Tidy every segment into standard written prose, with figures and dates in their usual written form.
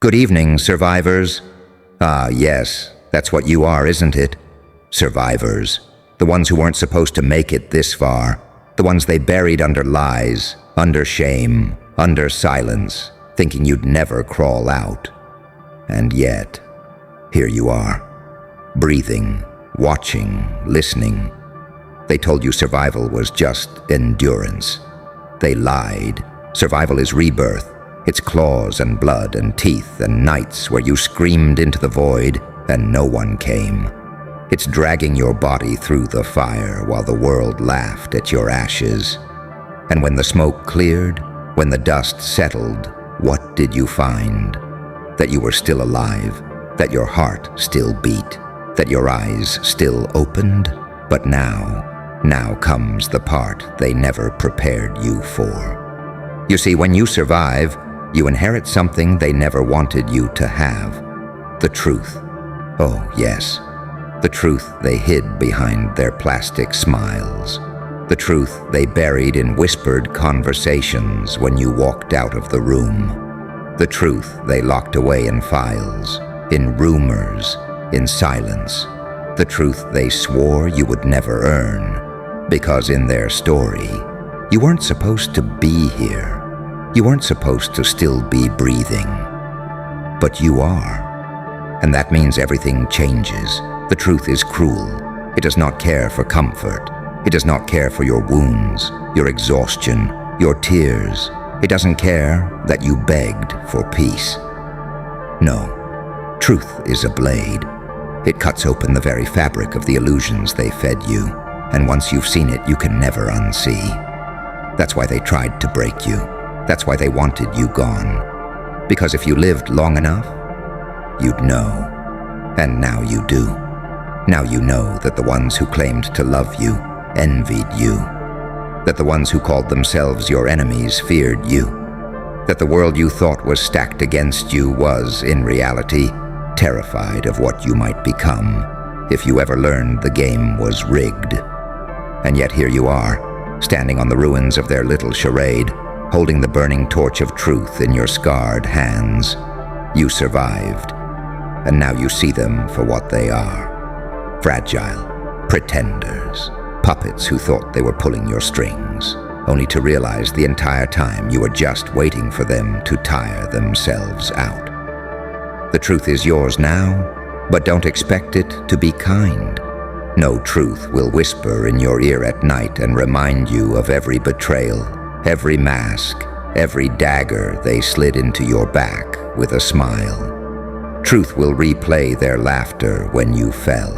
Good evening, survivors. Ah, yes, that's what you are, isn't it? Survivors. The ones who weren't supposed to make it this far. The ones they buried under lies, under shame, under silence, thinking you'd never crawl out. And yet, here you are, breathing, watching, listening. They told you survival was just endurance. They lied. Survival is rebirth. It's claws and blood and teeth and nights where you screamed into the void and no one came. It's dragging your body through the fire while the world laughed at your ashes. And when the smoke cleared, when the dust settled, what did you find? That you were still alive, that your heart still beat, that your eyes still opened. But now comes the part they never prepared you for. You see, when you survive, you inherit something they never wanted you to have. The truth. Oh, yes. The truth they hid behind their plastic smiles. The truth they buried in whispered conversations when you walked out of the room. The truth they locked away in files, in rumors, in silence. The truth they swore you would never earn. Because in their story, you weren't supposed to be here. You weren't supposed to still be breathing, but you are. And that means everything changes. The truth is cruel. It does not care for comfort. It does not care for your wounds, your exhaustion, your tears. It doesn't care that you begged for peace. No, truth is a blade. It cuts open the very fabric of the illusions they fed you, and once you've seen it, you can never unsee. That's why they tried to break you. That's why they wanted you gone. Because if you lived long enough, you'd know. And now you do. Now you know that the ones who claimed to love you envied you. That the ones who called themselves your enemies feared you. That the world you thought was stacked against you was, in reality, terrified of what you might become if you ever learned the game was rigged. And yet here you are, standing on the ruins of their little charade, holding the burning torch of truth in your scarred hands. You survived, and now you see them for what they are. Fragile, pretenders, puppets who thought they were pulling your strings, only to realize the entire time you were just waiting for them to tire themselves out. The truth is yours now, but don't expect it to be kind. No truth will whisper in your ear at night and remind you of every betrayal, every mask, every dagger they slid into your back with a smile. Truth will replay their laughter when you fell,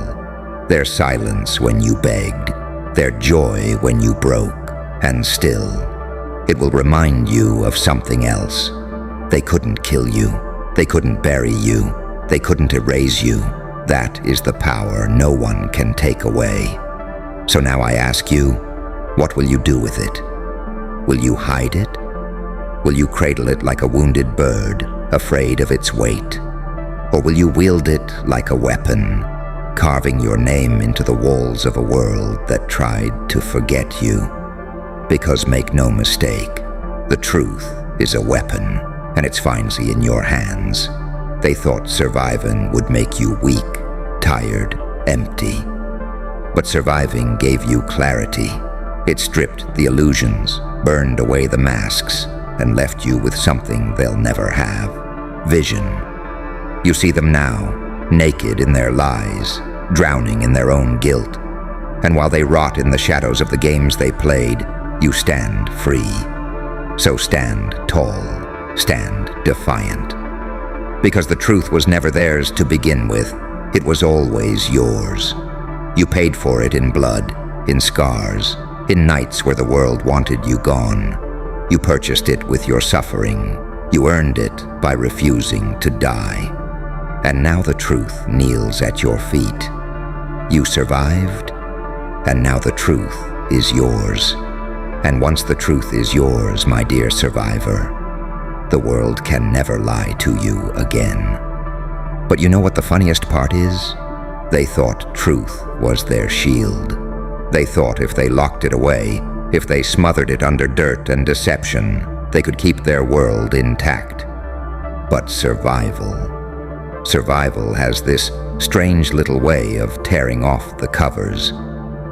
their silence when you begged, their joy when you broke, and still, it will remind you of something else. They couldn't kill you. They couldn't bury you. They couldn't erase you. That is the power no one can take away. So now I ask you, what will you do with it? Will you hide it? Will you cradle it like a wounded bird, afraid of its weight? Or will you wield it like a weapon, carving your name into the walls of a world that tried to forget you? Because make no mistake, the truth is a weapon, and it's finally in your hands. They thought surviving would make you weak, tired, empty. But surviving gave you clarity. It stripped the illusions, burned away the masks, and left you with something they'll never have: vision. You see them now, naked in their lies, drowning in their own guilt. And while they rot in the shadows of the games they played, you stand free. So stand tall, stand defiant. Because the truth was never theirs to begin with, it was always yours. You paid for it in blood, in scars, in nights where the world wanted you gone. You purchased it with your suffering. You earned it by refusing to die. And now the truth kneels at your feet. You survived, and now the truth is yours. And once the truth is yours, my dear survivor, the world can never lie to you again. But you know what the funniest part is? They thought truth was their shield. They thought if they locked it away, if they smothered it under dirt and deception, they could keep their world intact. but survival. Survival has this strange little way of tearing off the covers.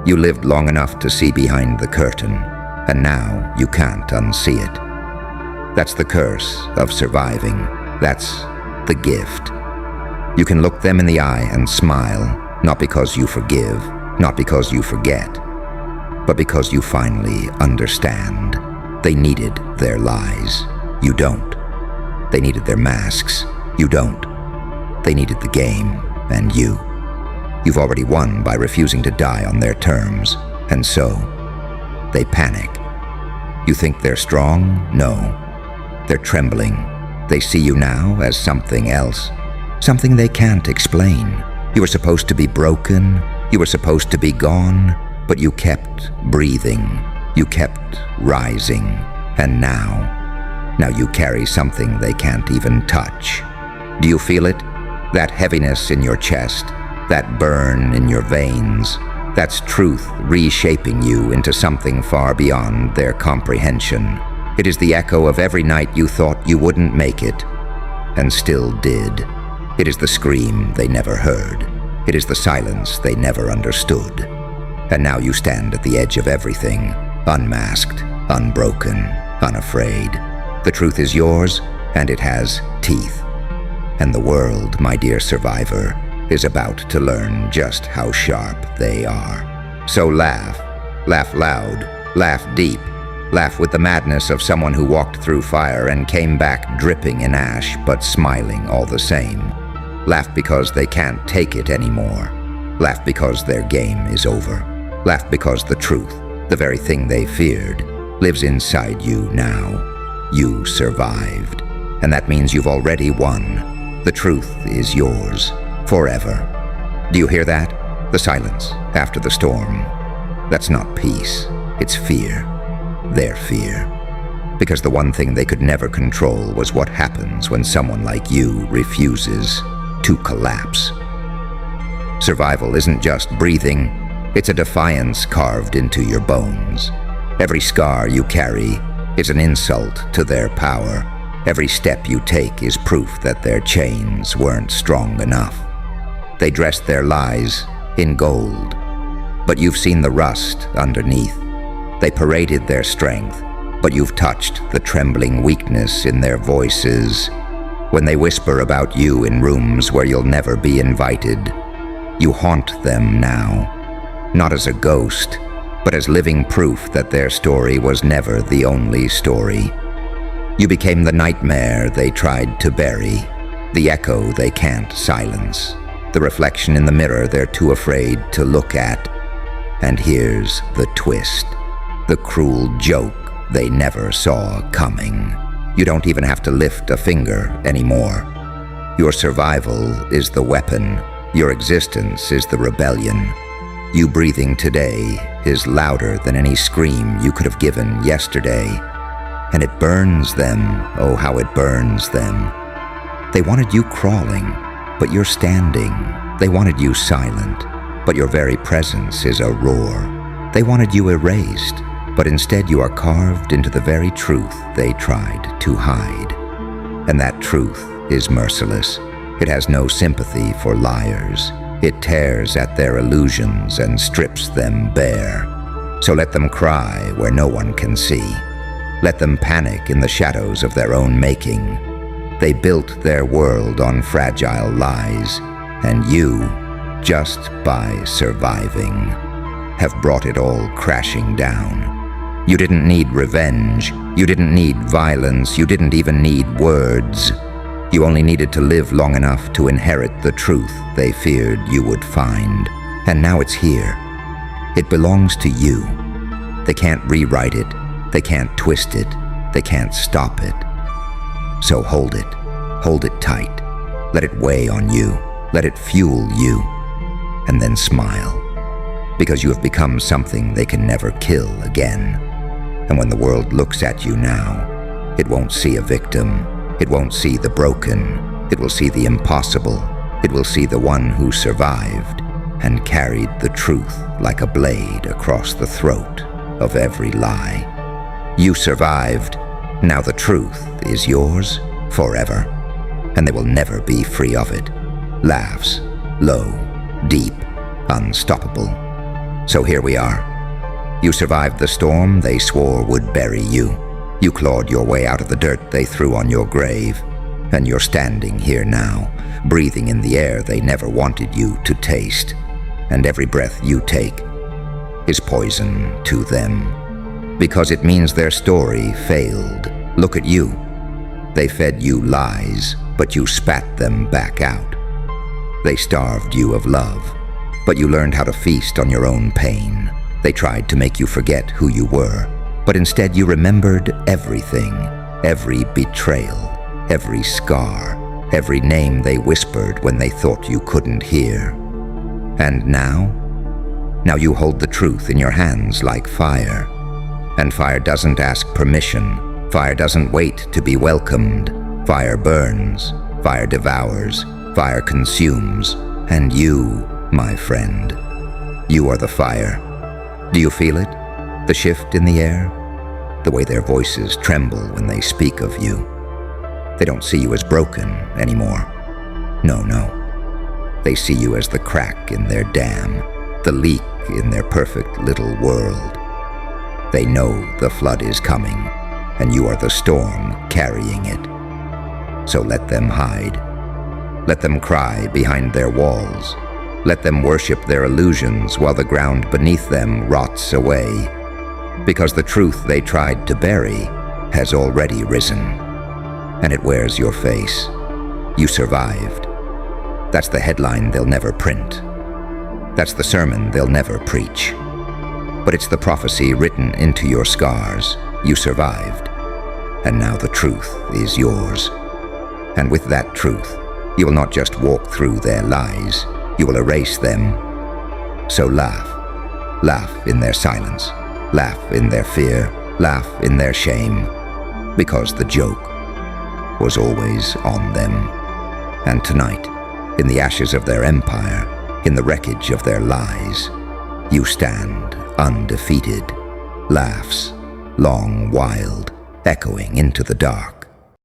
You lived long enough to see behind the curtain, and now you can't unsee it. That's the curse of surviving. That's the gift. You can look them in the eye and smile, not because you forgive, not because you forget, but because you finally understand. They needed their lies. You don't. They needed their masks. You don't. They needed the game, and you. You've already won by refusing to die on their terms, and so they panic. You think they're strong? No. They're trembling. They see you now as something else, something they can't explain. You were supposed to be broken. You were supposed to be gone, but you kept breathing. You kept rising, and now you carry something they can't even touch. Do you feel it? That heaviness in your chest, that burn in your veins, that's truth reshaping you into something far beyond their comprehension. It is the echo of every night you thought you wouldn't make it, and still did. It is the scream they never heard. It is the silence they never understood. And now you stand at the edge of everything, unmasked, unbroken, unafraid. The truth is yours, and it has teeth. And the world, my dear survivor, is about to learn just how sharp they are. So laugh. Laugh loud. Laugh deep. Laugh with the madness of someone who walked through fire and came back dripping in ash, but smiling all the same. Laugh because they can't take it anymore. Laugh because their game is over. Laugh because the truth, the very thing they feared, lives inside you now. You survived. And that means you've already won. The truth is yours, forever. Do you hear that? The silence after the storm. That's not peace, it's fear. Their fear. Because the one thing they could never control was what happens when someone like you refuses to collapse. Survival isn't just breathing, it's a defiance carved into your bones. Every scar you carry is an insult to their power. Every step you take is proof that their chains weren't strong enough. They dressed their lies in gold, but you've seen the rust underneath. They paraded their strength, but you've touched the trembling weakness in their voices. When they whisper about you in rooms where you'll never be invited, you haunt them now, not as a ghost, but as living proof that their story was never the only story. You became the nightmare they tried to bury, the echo they can't silence, the reflection in the mirror they're too afraid to look at. And here's the twist, the cruel joke they never saw coming. You don't even have to lift a finger anymore. Your survival is the weapon. Your existence is the rebellion. You breathing today is louder than any scream you could have given yesterday. And it burns them, oh how it burns them. They wanted you crawling, but you're standing. They wanted you silent, but your very presence is a roar. They wanted you erased, but instead you are carved into the very truth they tried to hide. And that truth is merciless. It has no sympathy for liars. It tears at their illusions and strips them bare. So let them cry where no one can see. Let them panic in the shadows of their own making. They built their world on fragile lies, and you, just by surviving, have brought it all crashing down. You didn't need revenge. You didn't need violence. You didn't even need words. You only needed to live long enough to inherit the truth they feared you would find. And now it's here. It belongs to you. They can't rewrite it. They can't twist it. They can't stop it. So hold it. Hold it tight. Let it weigh on you. Let it fuel you. And then smile. Because you have become something they can never kill again. And when the world looks at you now, it won't see a victim. It won't see the broken. It will see the impossible. It will see the one who survived and carried the truth like a blade across the throat of every lie. You survived. Now the truth is yours forever. and they will never be free of it. Laughs, low, deep, unstoppable. So here we are. You survived the storm they swore would bury you. You clawed your way out of the dirt they threw on your grave, and you're standing here now, breathing in the air they never wanted you to taste. And every breath you take is poison to them, because it means their story failed. Look at you. They fed you lies, but you spat them back out. They starved you of love, but you learned how to feast on your own pain. They tried to make you forget who you were, but instead you remembered everything, every betrayal, every scar, every name they whispered when they thought you couldn't hear. And now? Now you hold the truth in your hands like fire. And fire doesn't ask permission. Fire doesn't wait to be welcomed. Fire burns. Fire devours. Fire consumes. And you, my friend, you are the fire. Do you feel it? The shift in the air? The way their voices tremble when they speak of you. They don't see you as broken anymore. No, no. They see you as the crack in their dam, the leak in their perfect little world. They know the flood is coming, and you are the storm carrying it. So let them hide. Let them cry behind their walls. Let them worship their illusions while the ground beneath them rots away. Because the truth they tried to bury has already risen, and it wears your face. You survived. That's the headline they'll never print. That's the sermon they'll never preach. But it's the prophecy written into your scars. You survived. And now the truth is yours. And with that truth, you will not just walk through their lies, you will erase them. So laugh. Laugh in their silence. Laugh in their fear. Laugh in their shame. Because the joke was always on them. And tonight, in the ashes of their empire, in the wreckage of their lies, you stand undefeated. Laughs, long, wild, echoing into the dark.